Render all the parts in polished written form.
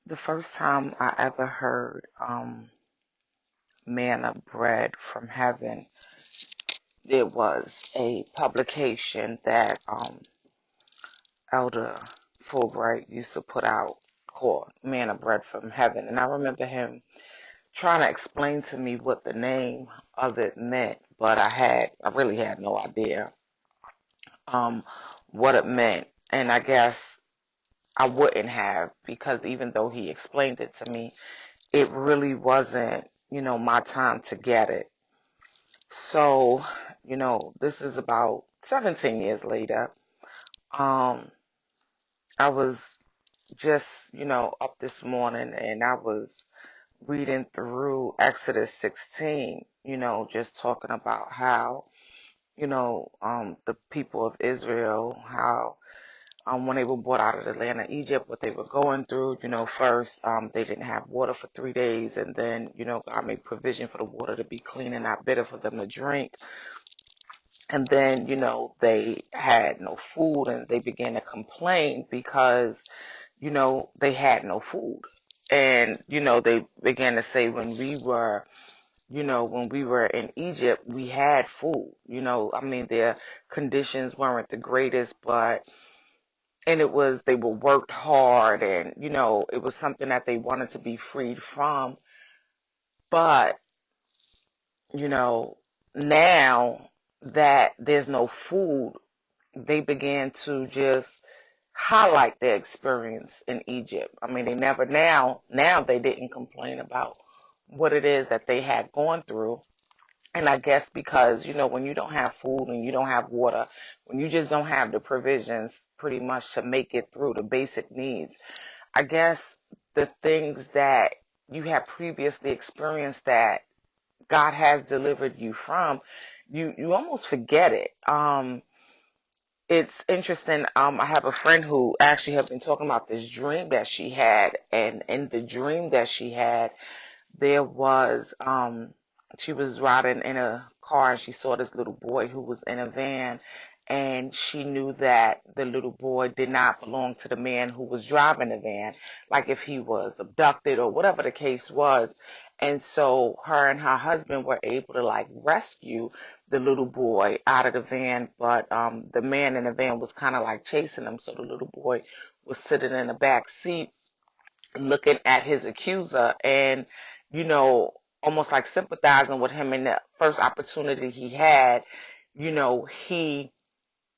The first time I ever heard manna bread from heaven, it was a publication that Elder Fulbright used to put out called Manna Bread from Heaven. And I remember him trying to explain to me what the name of it meant, but I really had no idea um, what it meant. And I guess I wouldn't have, because even though he explained it to me, it really wasn't, my time to get it. So, this is about 17 years later. Um, I was just, up this morning and I was reading through Exodus 16, just talking about how, the people of Israel, how when they were brought out of the land of Egypt, what they were going through. First, they didn't have water for 3 days, and then, God made provision for the water to be clean and not bitter for them to drink. And then, they had no food, and they began to complain because, they had no food. And, they began to say when we were in Egypt, we had food. I mean, their conditions weren't the greatest, but and they were worked hard, and it was something that they wanted to be freed from. But you know now that there's no food, they began to just highlight their experience in Egypt. I mean, they never now they didn't complain about what it is that they had gone through. And I guess because, when you don't have food and you don't have water, when you just don't have the provisions pretty much to make it through the basic needs, I guess the things that you have previously experienced that God has delivered you from, you almost forget it. It's interesting. I have a friend who actually have been talking about this dream that she had, and in the dream that she had, there was she was riding in a car and she saw this little boy who was in a van, and she knew that the little boy did not belong to the man who was driving the van, like if he was abducted or whatever the case was. And so her and her husband were able to like rescue the little boy out of the van, but the man in the van was kind of like chasing him, so the little boy was sitting in the back seat looking at his accuser, and you know almost like sympathizing with him. In the first opportunity he had, he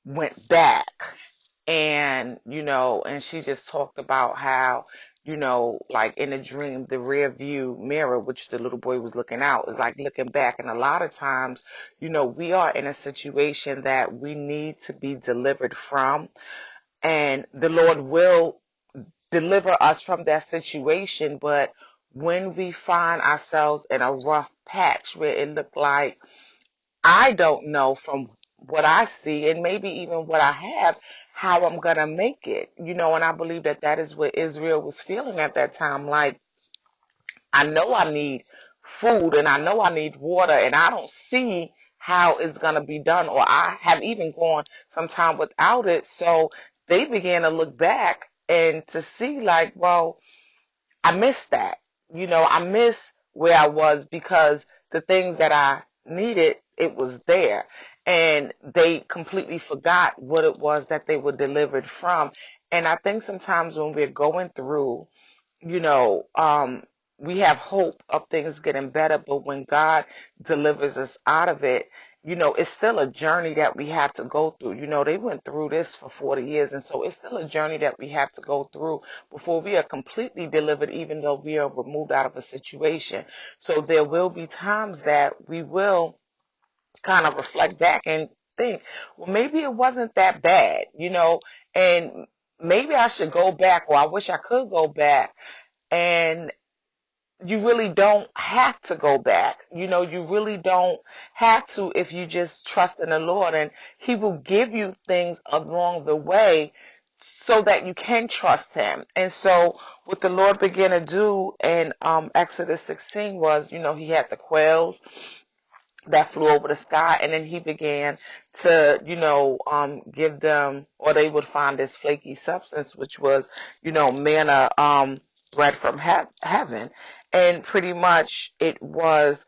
went back, and and she just talked about how like in a dream, the rear view mirror, which the little boy was looking out, is like looking back. And a lot of times, we are in a situation that we need to be delivered from, and the Lord will deliver us from that situation. But when we find ourselves in a rough patch where it looked like, I don't know from what I see and maybe even what I have, how I'm going to make it, and I believe that that is what Israel was feeling at that time. Like, I know I need food and I know I need water, and I don't see how it's going to be done, or I have even gone some time without it. So they began to look back and to see like, well, I miss that. I miss where I was, because the things that I needed, it was there. And they completely forgot what it was that they were delivered from. And I think sometimes when we're going through, you know, um, we have hope of things getting better, but when God delivers us out of it, it's still a journey that we have to go through. They went through this for 40 years, and so it's still a journey that we have to go through before we are completely delivered, even though we are removed out of a situation. So there will be times that we will kind of reflect back and think, well, maybe it wasn't that bad, and maybe I should go back, or I wish I could go back. And you really don't have to go back. You really don't have to, if you just trust in the Lord, and He will give you things along the way so that you can trust Him. And so what the Lord began to do in Exodus 16 was, He had the quails that flew over the sky, and then He began to, give them, or they would find this flaky substance, which was, manna, bread from heaven. And pretty much it was,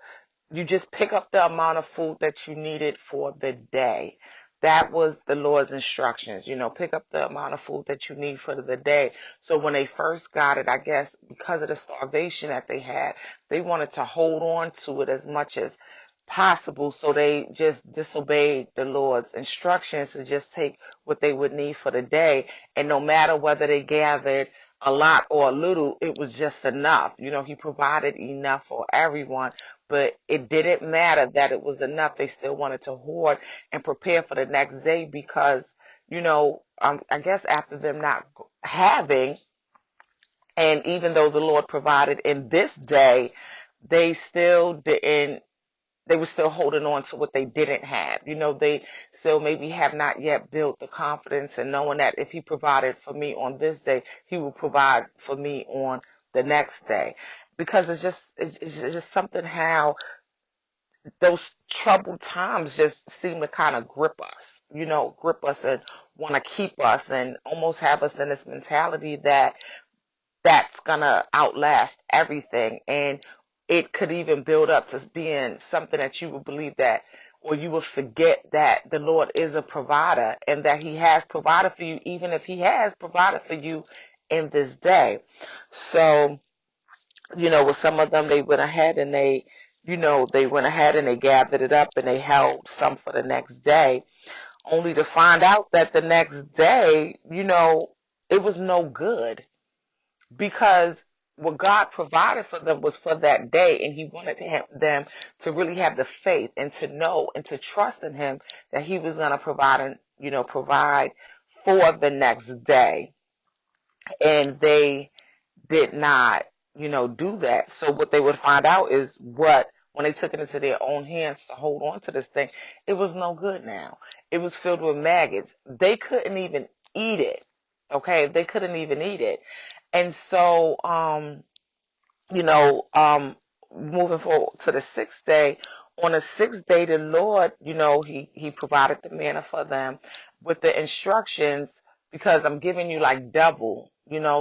you just pick up the amount of food that you needed for the day. That was the Lord's instructions, pick up the amount of food that you need for the day. So when they first got it, I guess because of the starvation that they had, they wanted to hold on to it as much as possible. So they just disobeyed the Lord's instructions to just take what they would need for the day. And no matter whether they gathered a lot or a little, it was just enough. He provided enough for everyone, but it didn't matter that it was enough. They still wanted to hoard and prepare for the next day because, I guess after them not having, and even though the Lord provided in this day, they still didn't, they were still holding on to what they didn't have. They still maybe have not yet built the confidence and knowing that if he provided for me on this day, he will provide for me on the next day. Because it's just something how those troubled times just seem to kind of grip us and want to keep us and almost have us in this mentality that that's gonna outlast everything. And it could even build up to being something that you would believe that, or you would forget that the Lord is a provider and that he has provided for you, even if he has provided for you in this day. So, with some of them, they went ahead and they gathered it up and they held some for the next day, only to find out that the next day, it was no good because what God provided for them was for that day, and he wanted them to really have the faith and to know and to trust in him that he was going to provide and, provide for the next day. And they did not, do that. So what they would find out is when they took it into their own hands to hold on to this thing, it was no good now. It was filled with maggots. They couldn't even eat it. Okay. They couldn't even eat it. And so, you know, um, moving forward to the sixth day, on the sixth day, the Lord, he provided the manna for them with the instructions because I'm giving you like double,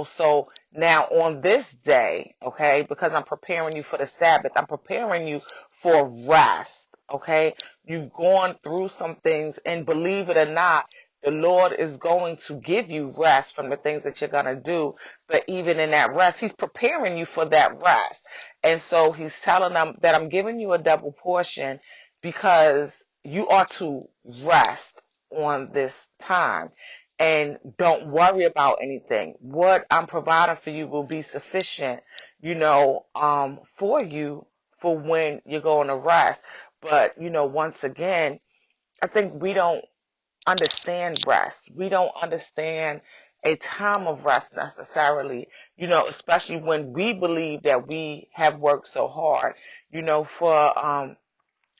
so now on this day, okay, because I'm preparing you for the Sabbath, I'm preparing you for rest, okay, you've gone through some things and believe it or not, the Lord is going to give you rest from the things that you're going to do. But even in that rest, he's preparing you for that rest. And so he's telling them that I'm giving you a double portion because you are to rest on this time and don't worry about anything. What I'm providing for you will be sufficient, for you for when you're going to rest. But, once again, I think we don't understand rest. We don't understand a time of rest necessarily, especially when we believe that we have worked so hard, for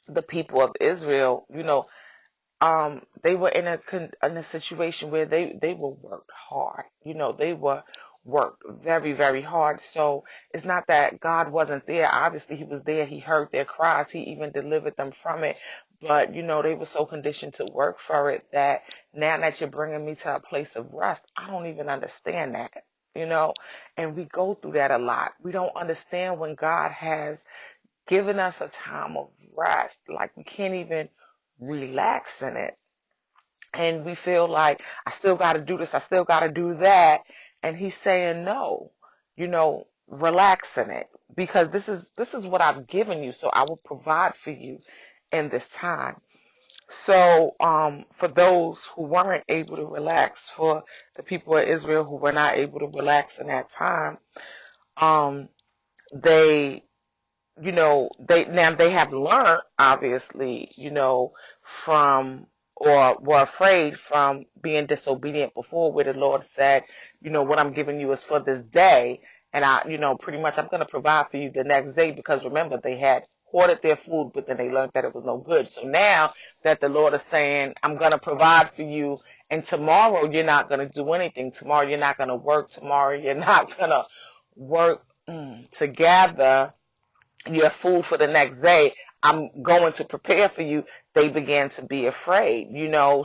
the people of Israel, they were in a situation where they were worked hard. They were worked very, very hard. So it's not that God wasn't there. Obviously, he was there. He heard their cries. He even delivered them from it. But, they were so conditioned to work for it that now that you're bringing me to a place of rest, I don't even understand that, and we go through that a lot. We don't understand when God has given us a time of rest. Like we can't even relax in it. And we feel like I still got to do this, I still got to do that. And he's saying, no, relax in it because this is what I've given you. So I will provide for you in this time. So, for those who weren't able to relax, for the people of Israel who were not able to relax in that time, um, they they have learned, obviously, from or were afraid from being disobedient before, where the Lord said, what I'm giving you is for this day. And pretty much I'm going to provide for you the next day because remember, they had hoarded their food, but then they learned that it was no good. So now that the Lord is saying, I'm going to provide for you, and tomorrow you're not going to do anything. Tomorrow you're not going to work. Tomorrow you're not going to work to gather your food for the next day. I'm going to prepare for you. They began to be afraid,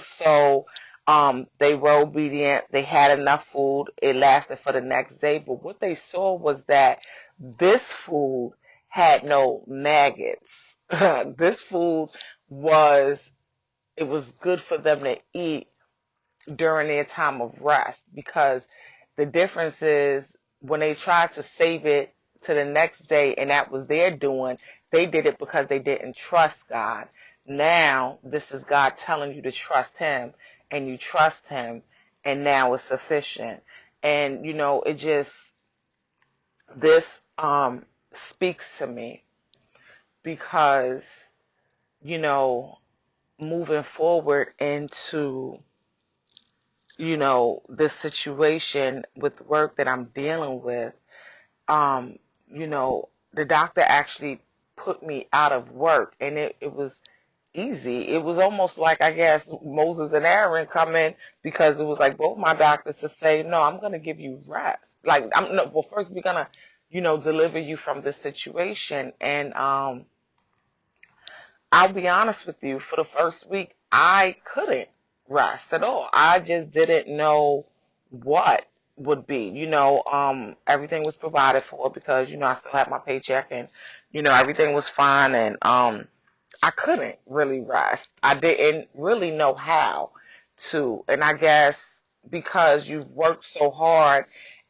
so They were obedient. They had enough food. It lasted for the next day. But what they saw was that this food had no maggots. This food was, it was good for them to eat during their time of rest, because the difference is when they tried to save it to the next day and that was their doing, they did it because they didn't trust God. Now, this is God telling you to trust Him, and you trust Him, and now it's sufficient. And, it just, this speaks to me because, you know, moving forward into this situation with work that I'm dealing with, um, the doctor actually put me out of work, and it was easy. It was almost like, I guess, Moses and Aaron come in, because it was like both my doctors to say, no, I'm going to give you rest. Like, no, well, first we're going to, deliver you from this situation. And, I'll be honest with you, for the first week, I couldn't rest at all. I just didn't know what would be. Everything was provided for because, I still had my paycheck, and, everything was fine. And I couldn't really rest. I didn't really know how to. And I guess because you've worked so hard,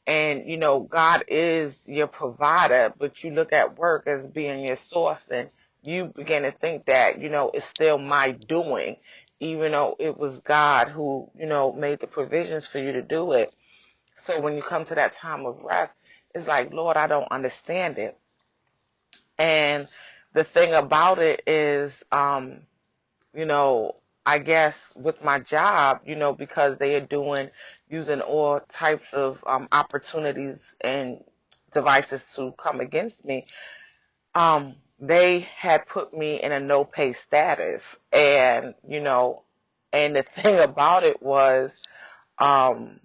and, God is your provider, but you look at work as being your source, and you begin to think that, it's still my doing, even though it was God who, made the provisions for you to do it. So when you come to that time of rest, it's like, Lord, I don't understand it. And the thing about it is, you know, I guess with my job, because they are using all types of opportunities and devices to come against me, they had put me in a no pay status. And, and the thing about it was, um,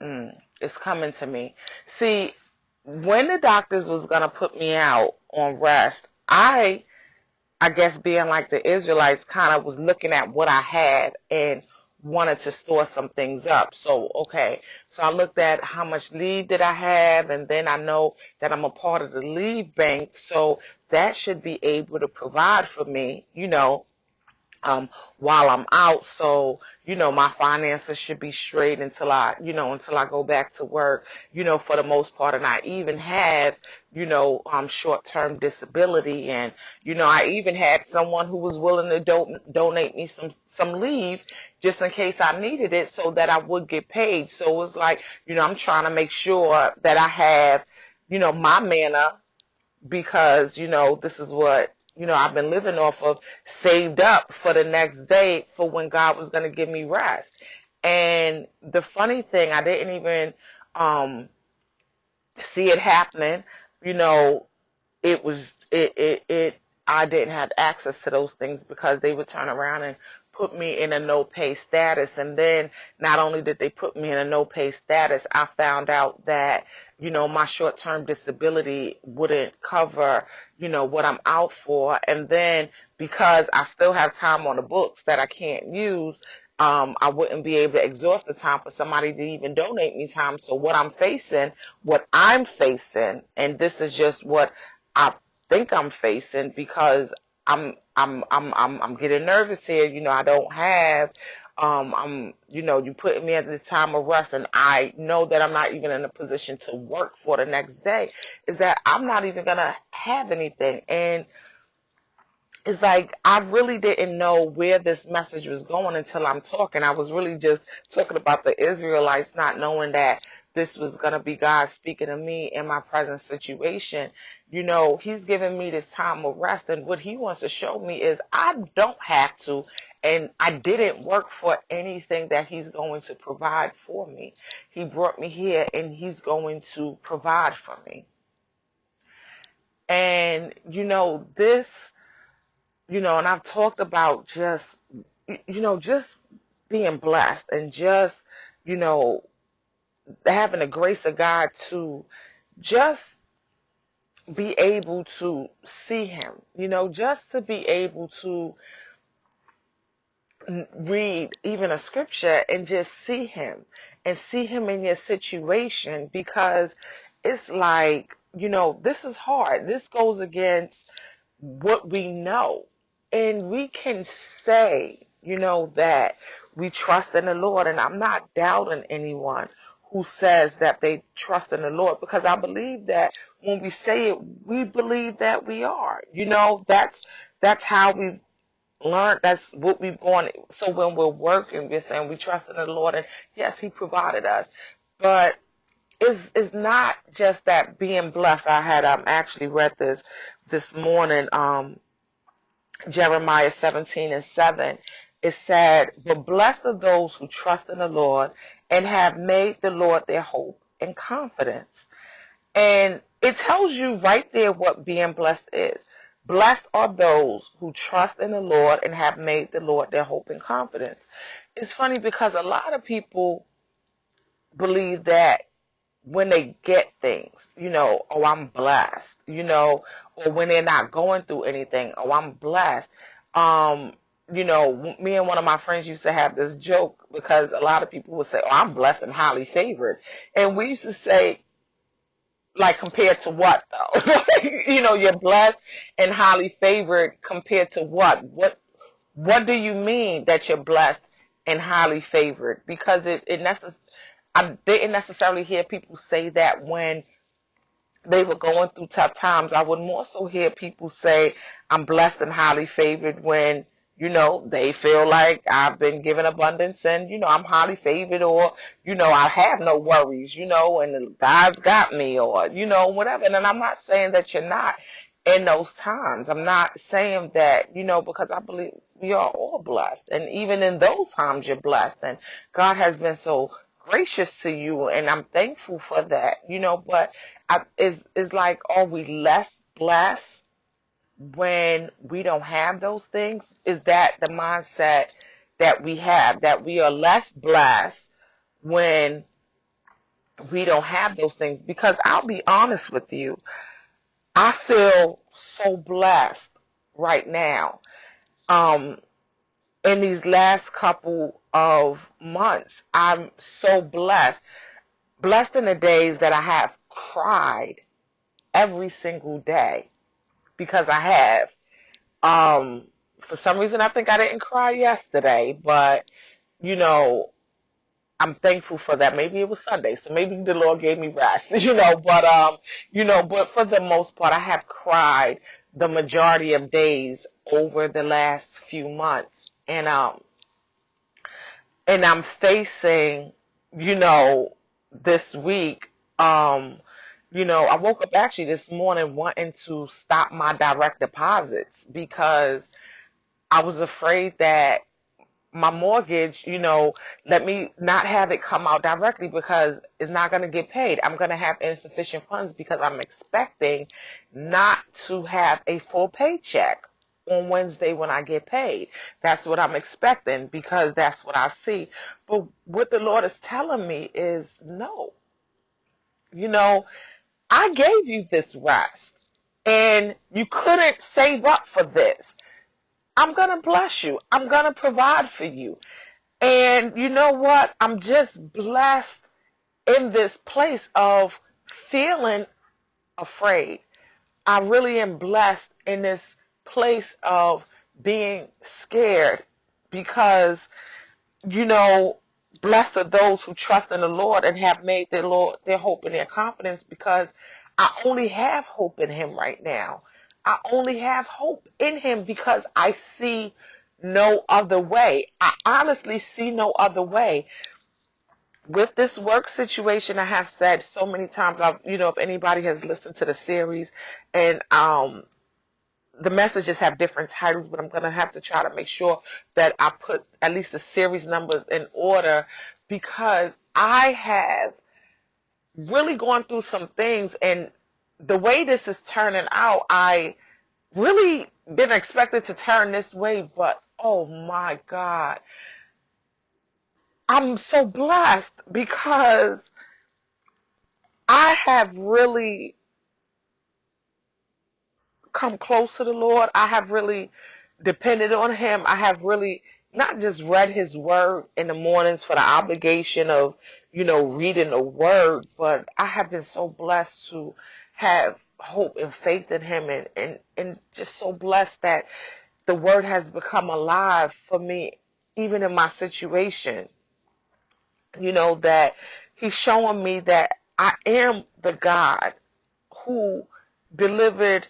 it's coming to me. See, when the doctors was going to put me out on rest, I guess being like the Israelites, kind of was looking at what I had and wanted to store some things up. So, okay. So I looked at how much leave did I have, and then I know that I'm a part of the leave bank. So that should be able to provide for me, while I'm out. So, my finances should be straight until I go back to work, for the most part. And I even have, short-term disability. And, I even had someone who was willing to donate me some leave just in case I needed it, so that I would get paid. So it was like, I'm trying to make sure that I have, my manna, because, this is what, I've been living off of, saved up for the next day for when God was going to give me rest. And the funny thing, I didn't even see it happening. You know, I didn't have access to those things, because they would turn around and put me in a no pay status. And then not only did they put me in a no pay status, I found out that, my short term disability wouldn't cover, what I'm out for. And then because I still have time on the books that I can't use, I wouldn't be able to exhaust the time for somebody to even donate me time. So what I'm facing, and this is just what I think I'm facing, because I'm getting nervous here. I don't have, you putting me at the time of rest, and I know that I'm not even in a position to work for the next day, is that I'm not even going to have anything. And it's like, I really didn't know where this message was going until I'm talking. I was really just talking about the Israelites, not knowing that this was going to be God speaking to me in my present situation. He's giving me this time of rest, and what he wants to show me is I don't have to, and I didn't work for anything that he's going to provide for me. He brought me here, and he's going to provide for me. And, this, and I've talked about just, just being blessed, and just, having the grace of God to just be able to see him, just to be able to read even a scripture and just see him and see him in your situation, because it's like, this is hard. This goes against what we know. And we can say, that we trust in the Lord. And I'm not doubting anyone who says that they trust in the Lord, because I believe that when we say it, we believe that we are. That's how we learned. That's what we've gone. So when we're working, we're saying we trust in the Lord, and yes, He provided us. But it's not just that being blessed. I had actually read this morning, Jeremiah 17:7. It said, "But blessed are those who trust in the Lord and have made the Lord their hope and confidence." And it tells you right there what being blessed is. Blessed are those who trust in the Lord and have made the Lord their hope and confidence. It's funny because a lot of people believe that when they get things, oh, I'm blessed, or when they're not going through anything, oh, I'm blessed. Me and one of my friends used to have this joke, because a lot of people would say, oh, I'm blessed and highly favored. And we used to say, like, compared to what though? You're blessed and highly favored compared to what? What do you mean that you're blessed and highly favored? Because I didn't necessarily hear people say that when they were going through tough times. I would more so hear people say, I'm blessed and highly favored when, they feel like I've been given abundance and, I'm highly favored, or, I have no worries, and God's got me, or, whatever. And I'm not saying that you're not in those times. I'm not saying that, because I believe we are all blessed. And even in those times, you're blessed. And God has been so gracious to you, and I'm thankful for that, but it's like, are we less blessed when we don't have those things? Is that the mindset that we have, that we are less blessed when we don't have those things? Because I'll be honest with you, I feel so blessed right now. In these last couple of months, I'm so blessed. Blessed in the days that I have cried every single day, because I have. For some reason, I think I didn't cry yesterday, but, you know, I'm thankful for that. Maybe it was Sunday, so maybe the Lord gave me rest, but for the most part, I have cried the majority of days over the last few months. And I'm facing, you know, this week, I woke up actually this morning wanting to stop my direct deposits, because I was afraid that my mortgage, let me not have it come out directly, because it's not going to get paid. I'm going to have insufficient funds, because I'm expecting not to have a full paycheck on Wednesday when I get paid. That's what I'm expecting, because that's what I see. But what the Lord is telling me is, no, you know, I gave you this rest, and you couldn't save up for this. I'm going to bless you. I'm going to provide for you. And you know what? I'm just blessed in this place of feeling afraid. I really am blessed in this place of being scared, because, you know, blessed are those who trust in the Lord and have made their Lord their hope and their confidence, because I only have hope in Him right now. I only have hope in Him because I see no other way. I honestly see no other way. With this work situation, I have said so many times, if anybody has listened to the series, and the messages have different titles, but I'm going to have to try to make sure that I put at least the series numbers in order, because I have really gone through some things, and the way this is turning out, I really didn't expect it to turn this way, but oh my God, I'm so blessed, because I have really come close to the Lord. I have really depended on Him. I have really not just read his word in the mornings for the obligation of, reading the word, but I have been so blessed to have hope and faith in him, and just so blessed that the word has become alive for me, even in my situation, that he's showing me that I am the God who delivered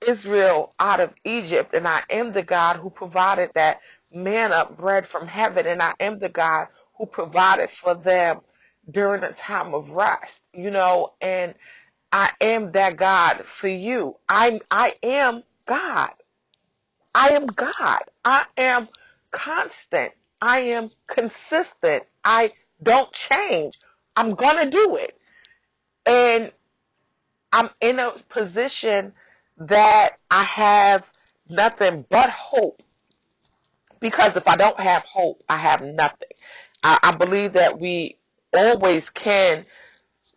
Israel out of Egypt, and I am the God who provided that manna bread from heaven, and I am the God who provided for them during a time of rest, and I am that God for you. I am God. I am God. I am constant. I am consistent. I don't change. I'm gonna do it. And I'm in a position that I have nothing but hope, because if I don't have hope, I have nothing. I believe that we always can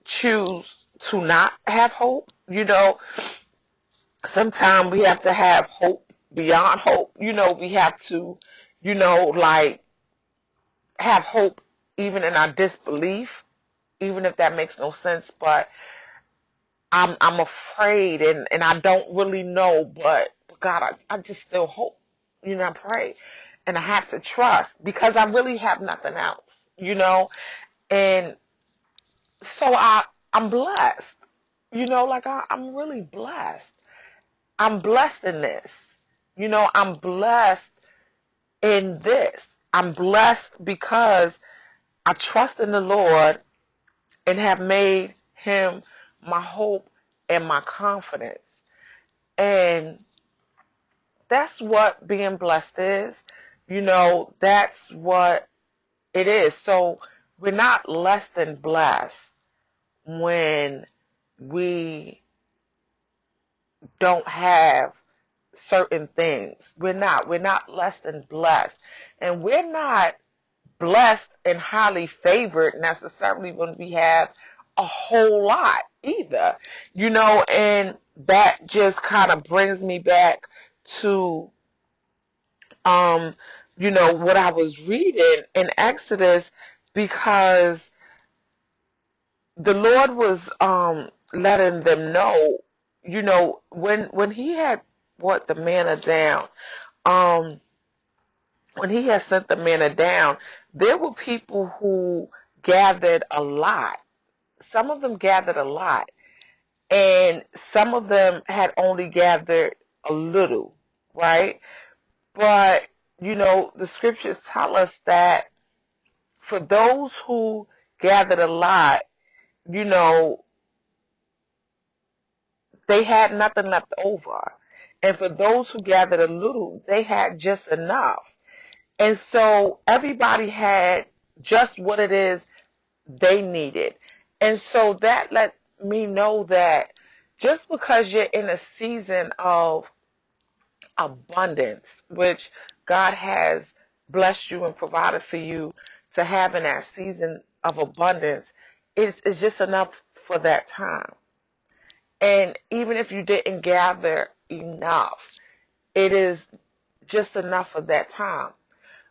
choose to not have hope. Sometimes we have to have hope beyond hope. We have to, like, have hope even in our disbelief, even if that makes no sense. But I'm afraid, and I don't really know, but God, I just still hope. I pray. And I have to trust, because I really have nothing else, And so I'm blessed. Like, I'm really blessed. I'm blessed in this. I'm blessed in this. I'm blessed because I trust in the Lord and have made him my hope and my confidence. And that's what being blessed is. That's what it is. So we're not less than blessed when we don't have certain things. We're not less than blessed. And we're not blessed and highly favored necessarily when we have a whole lot either. And that just kind of brings me back to what I was reading in Exodus, because the Lord was letting them know, when he had brought the manna down, um, when he had sent the manna down, there were people who gathered a lot. Some of them gathered a lot, and some of them had only gathered a little, right? But, the scriptures tell us that for those who gathered a lot, you know, they had nothing left over. And for those who gathered a little, they had just enough. And so everybody had just what it is they needed. And so that let me know that just because you're in a season of abundance, which God has blessed you and provided for you to have in that season of abundance, it's just enough for that time. And even if you didn't gather enough, it is just enough for that time.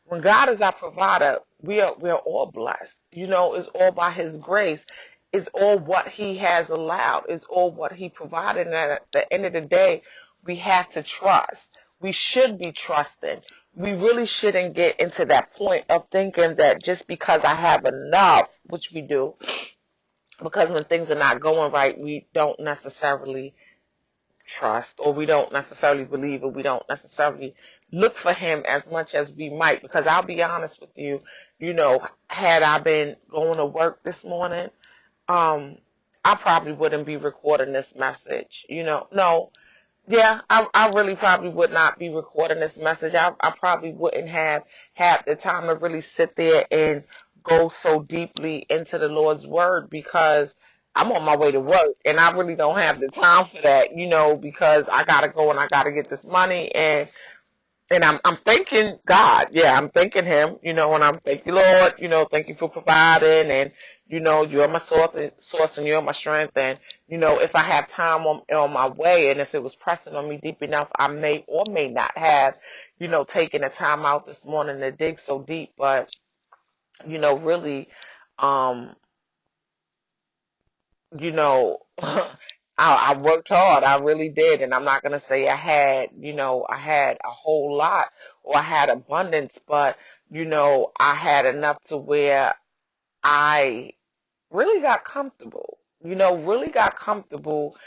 When God is our provider, we are all blessed. It's all by his grace. It's all what he has allowed. It's all what he provided. And at the end of the day, we have to trust. We should be trusting. We really shouldn't get into that point of thinking that just because I have enough, which we do, because when things are not going right, we don't necessarily trust, or we don't necessarily believe, or we don't necessarily look for him as much as we might. Because I'll be honest with you, had I been going to work this morning, I probably wouldn't be recording this message. No, yeah, I really probably would not be recording this message. I probably wouldn't have had the time to really sit there and go so deeply into the Lord's word, because I'm on my way to work and I really don't have the time for that, because I gotta go and I gotta get this money, and I'm thanking God. Yeah, I'm thanking him, and I'm thank you, Lord, thank you for providing, and you're my source and you're my strength, and if I have time on my way, and if it was pressing on me deep enough, I may or may not have, taken the time out this morning to dig so deep. But, really, um, I worked hard. I really did. And I'm not going to say I had a whole lot or I had abundance, but, I had enough to where I really got comfortable, really got comfortable.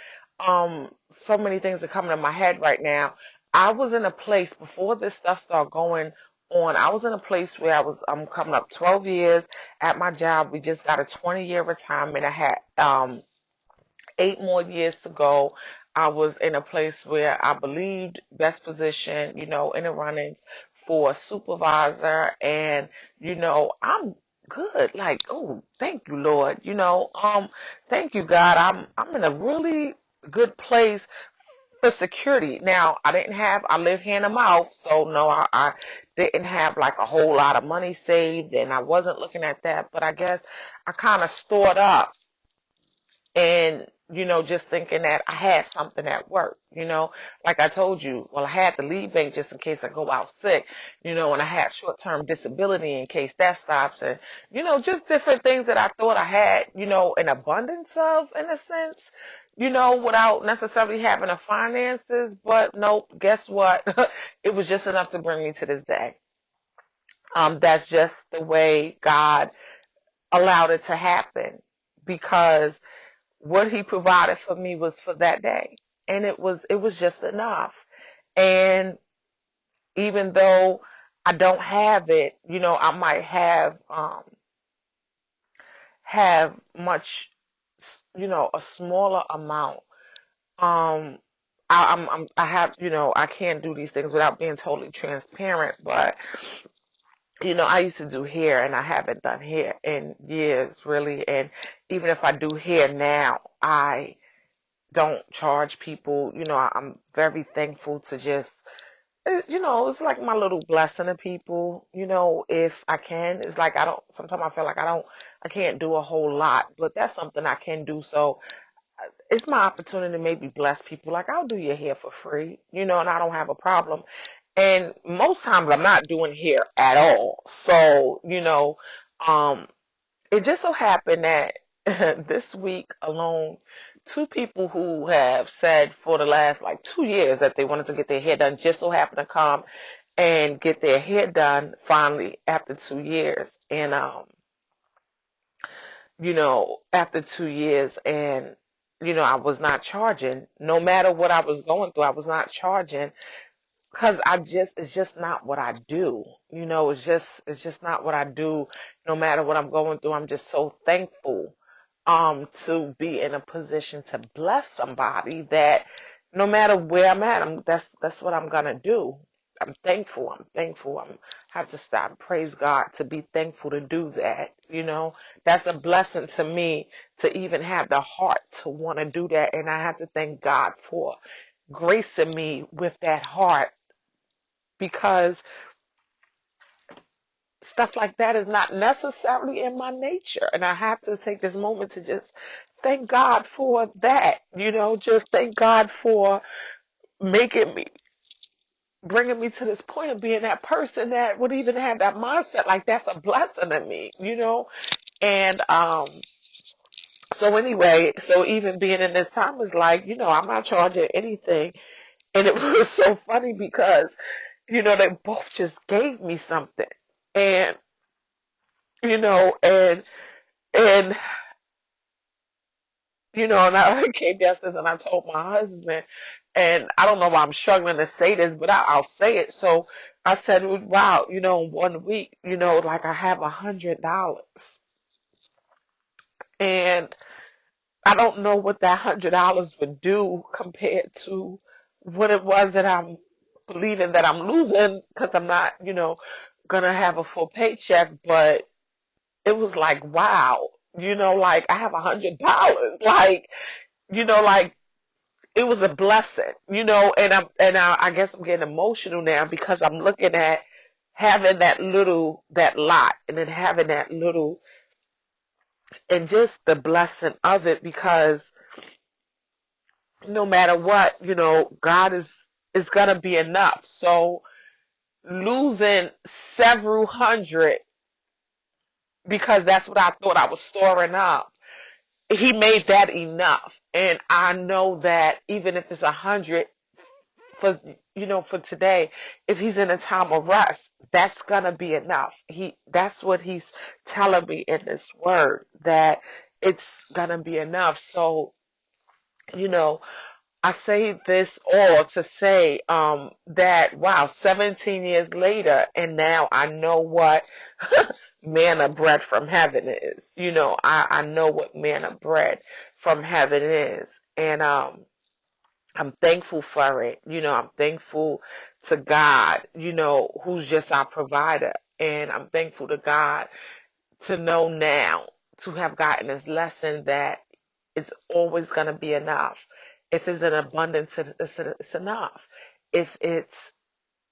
So many things are coming to my head right now. I was in a place before this stuff started going on. I was in a place where I'm coming up 12 years at my job. We just got a 20-year retirement. I had, 8 more years to go. I was in a place where I believed best position, in the runnings for a supervisor, and I'm good. Like, oh, thank you, Lord. Thank you, God. I'm in a really good place for security. Now, I live hand to mouth, so no, I didn't have like a whole lot of money saved, and I wasn't looking at that, but I guess I kind of stored up and just thinking that I had something at work, like I told you, well, I had the leave bank just in case I go out sick, and I had short-term disability in case that stops, and just different things that I thought I had, an abundance of, in a sense, without necessarily having the finances. But nope, guess what? It was just enough to bring me to this day. That's just the way God allowed it to happen, because what he provided for me was for that day, and it was just enough. And even though I don't have it, I might have much, a smaller amount. um I have, I can't do these things without being totally transparent, but I used to do hair, and I haven't done hair in years, really. And even if I do hair now, I don't charge people. I'm very thankful to just, it's like my little blessing to people, if I can. It's like sometimes I feel like I can't do a whole lot, but that's something I can do. So it's my opportunity to maybe bless people. Like, I'll do your hair for free, and I don't have a problem. And most times I'm not doing hair at all. So, um, it just so happened that this week alone, two people who have said for the last like 2 years that they wanted to get their hair done just so happened to come and get their hair done finally after 2 years. And after 2 years, and I was not charging. No matter what I was going through, I was not charging, because it's just not what I do. It's just not what I do. No matter what I'm going through, I'm just so thankful to be in a position to bless somebody, that no matter where I'm at, that's what I'm gonna do. I'm thankful. I'm thankful. I'm have to stop. Praise God to be thankful to do that. That's a blessing to me to even have the heart to want to do that, and I have to thank God for gracing me with that heart, because stuff like that is not necessarily in my nature. And I have to take this moment to just thank God for that. Just thank God for making me, bringing me to this point of being that person that would even have that mindset. Like, that's a blessing to me. And so anyway, so even being in this time is like, I'm not charging anything. And it was so funny because, they both just gave me something. And, and and I came downstairs and I told my husband, and I don't know why I'm struggling to say this, but I'll say it. So I said, wow, in 1 week, like, I have $100, and I don't know what that $100 would do compared to what it was that I'm believing that I'm losing, because I'm not, gonna have a full paycheck. But it was like, wow, like, I have $100, like, like, it was a blessing, I guess I'm getting emotional now, because I'm looking at having that lot, and then having that little, and just the blessing of it, because no matter what, God is gonna be enough. So losing several hundred because that's what I thought I was storing up. He made that enough. And I know that even if it's 100 for for today, if he's in a time of rest, that's gonna be enough. That's what he's telling me in this word, that it's gonna be enough. So, you know, I say this all to say that wow, 17 years later, and now I know what manna bread from heaven is. I know what manna bread from heaven is, and I'm thankful for it. I'm thankful to God, who's just our provider, and I'm thankful to God to know now, to have gotten this lesson that it's always going to be enough. If it's an abundance, it's enough. If it's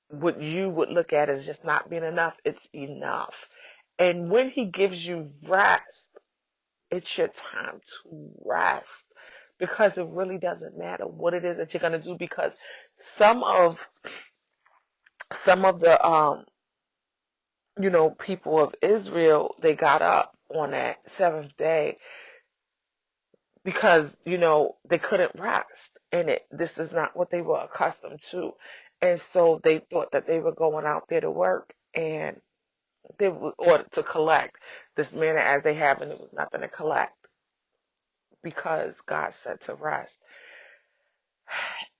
what you would look at as just not being enough, it's enough. And when he gives you rest, it's your time to rest, because it really doesn't matter what it is that you're going to do, because some of the people of Israel, they got up on that seventh day because they couldn't rest, and this is not what they were accustomed to, and so they thought that they were going out there to work, and they were ordered to collect this manna as they have, and it was nothing to collect because God said to rest.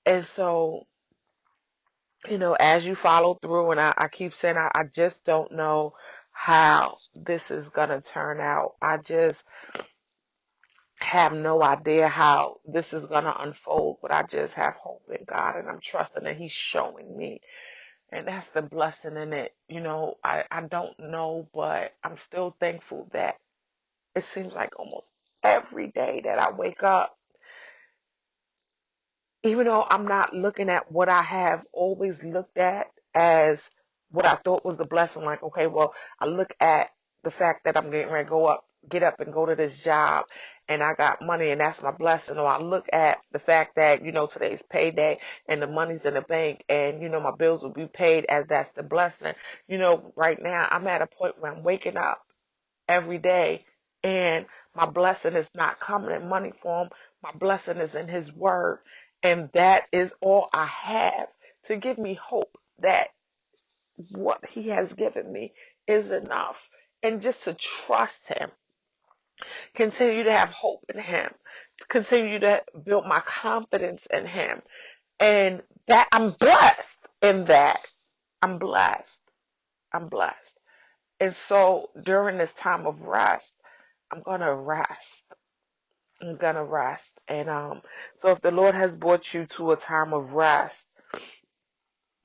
And so, as you follow through, and I keep saying, I just don't know how this is going to turn out. I just have no idea how this is going to unfold, but I just have hope in God, and I'm trusting that he's showing me. And that's the blessing in it. I don't know, but I'm still thankful that it seems like almost every day that I wake up, even though I'm not looking at what I have always looked at as what I thought was the blessing, like, okay, well, I look at the fact that I'm getting ready to get up and go to this job, and I got money, and that's my blessing. Or I look at the fact that, today's payday and the money's in the bank, and, my bills will be paid, as that's the blessing. Right now I'm at a point where I'm waking up every day, and my blessing is not coming in money form. My blessing is in his word, and that is all I have to give me hope that what he has given me is enough, and just to trust him, continue to have hope in him, continue to build my confidence in him, and that I'm blessed in that. I'm blessed i'm blessed and so during this time of rest, I'm gonna rest. I'm gonna rest. And so if the Lord has brought you to a time of rest,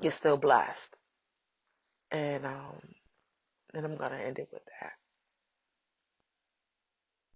you're still blessed. And I'm gonna end it with that.